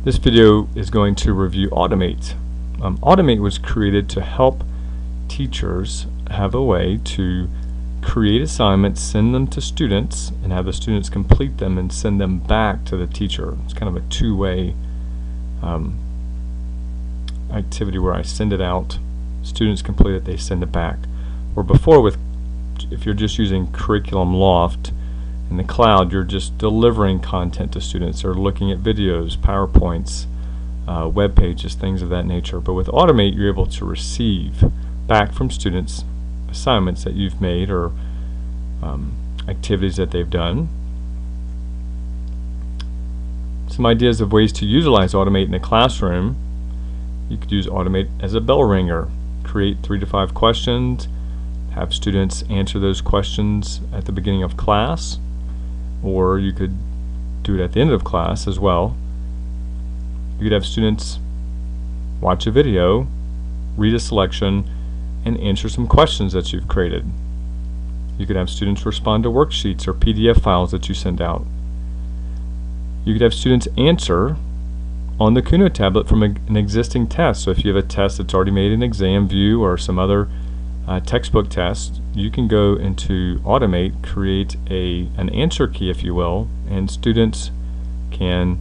This video is going to review Automate. Automate was created to help teachers have a way to create assignments, send them to students, and have the students complete them and send them back to the teacher. It's kind of a two-way activity where I send it out, students complete it, they send it back. Or before, if you're just using Curriculum-Loft in the cloud, you're just delivering content to students. They're looking at videos, PowerPoints, web pages, things of that nature. But with Automate, you're able to receive back from students assignments that you've made or activities that they've done. Some ideas of ways to utilize Automate in the classroom. You could use Automate as a bell ringer. Create 3 to 5 questions, have students answer those questions at the beginning of class, or you could do it at the end of class as well. You could have students watch a video, read a selection, and answer some questions that you've created. You could have students respond to worksheets or PDF files that you send out. You could have students answer on the Kuno tablet from an existing test. So if you have a test that's already made in ExamView or some other textbook test, you can go into Automate, create an answer key, if you will, and students can,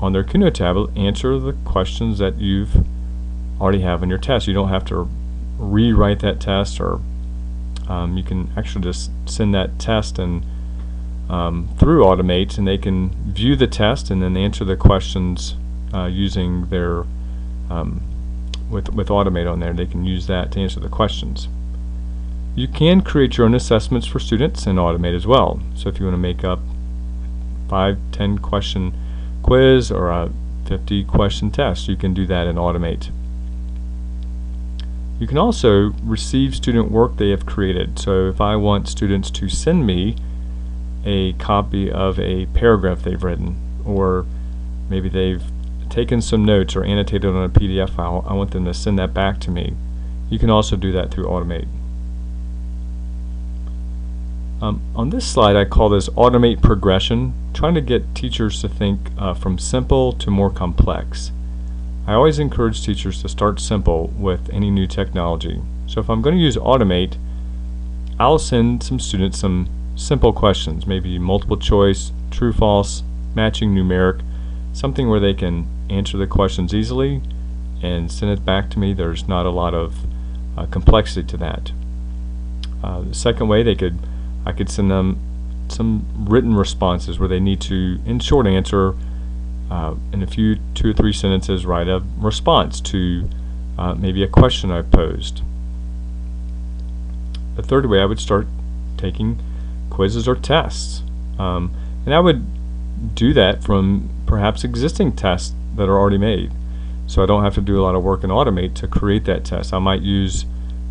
on their Kuno tablet, answer the questions that you've already have in your test. You don't have to rewrite that test, or you can actually just send that test and through Automate, and they can view the test and then answer the questions using their with Automate on there. They can use that to answer the questions. You can create your own assessments for students in Automate as well. So if you want to make up 5-10 question quiz or a 50 question test, you can do that in Automate. You can also receive student work they have created. So if I want students to send me a copy of a paragraph they've written, or maybe they've taken some notes or annotated on a PDF file, I want them to send that back to me. You can also do that through Automate. On this slide, I call this Automate Progression, trying to get teachers to think from simple to more complex. I always encourage teachers to start simple with any new technology. So if I'm going to use Automate, I'll send some students some simple questions, maybe multiple choice, true, false, matching numeric, something where they can answer the questions easily and send it back to me. There's not a lot of complexity to that. The second way, I could send them some written responses where they need to, in short answer, in a few 2 or 3 sentences, write a response to maybe a question I've posed. The third way, I would start taking quizzes or tests, and I would do that from perhaps existing tests that are already made, so I don't have to do a lot of work in Automate to create that test. I might use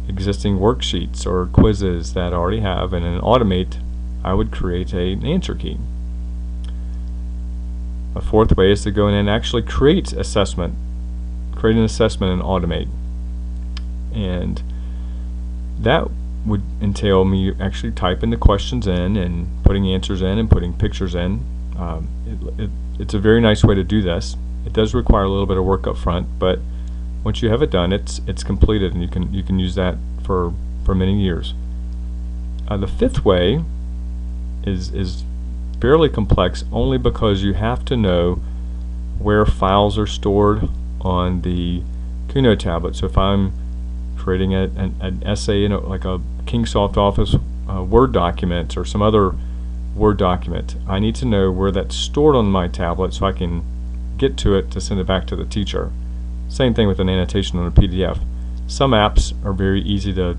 existing worksheets or quizzes that I already have, and in Automate I would create an answer key. A fourth way is to go in and actually create an assessment in Automate, and that would entail me actually typing the questions in and putting answers in and putting pictures in. It's a very nice way to do this. It does require a little bit of work up front, but once you have it done, it's completed, and you can use that for many years. The fifth way is fairly complex, only because you have to know where files are stored on the Kuno tablet. So if I'm creating an essay in like a Kingsoft Office Word document or some other Word document, I need to know where that's stored on my tablet so I can get to it to send it back to the teacher. Same thing with an annotation on a PDF. Some apps are very easy to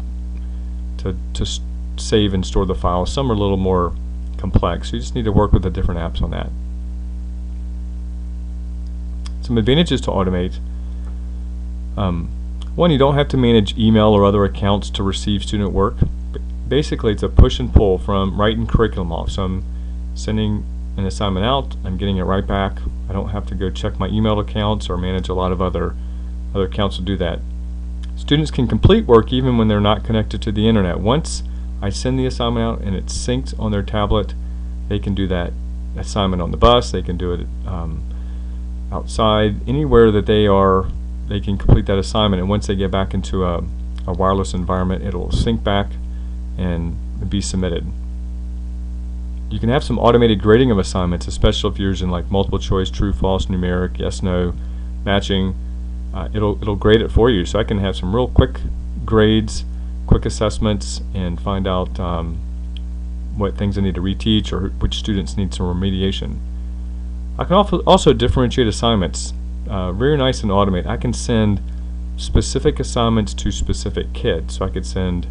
save and store the files. Some are a little more complex. So you just need to work with the different apps on that. Some advantages to Automate. One, you don't have to manage email or other accounts to receive student work. Basically, it's a push and pull from right in Curriculum-Loft. So I'm sending an assignment out, I'm getting it right back. I don't have to go check my email accounts or manage a lot of other accounts to do that. Students can complete work even when they're not connected to the internet. Once I send the assignment out and it's synced on their tablet, they can do that assignment on the bus, they can do it outside, anywhere that they can complete that assignment, and once they get back into a wireless environment, it'll sync back and be submitted. You can have some automated grading of assignments, especially if you're using like multiple choice, true, false, numeric, yes, no, matching. It'll grade it for you, so I can have some real quick grades, quick assessments, and find out what things I need to reteach or which students need some remediation. I can also differentiate assignments. Very nice and automate. I can send specific assignments to specific kids, so I could send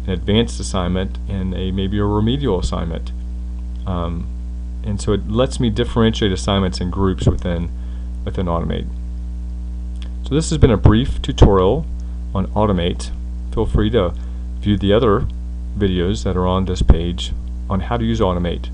an advanced assignment and maybe a remedial assignment. And so it lets me differentiate assignments in groups within Automate. So this has been a brief tutorial on Automate. Feel free to view the other videos that are on this page on how to use Automate.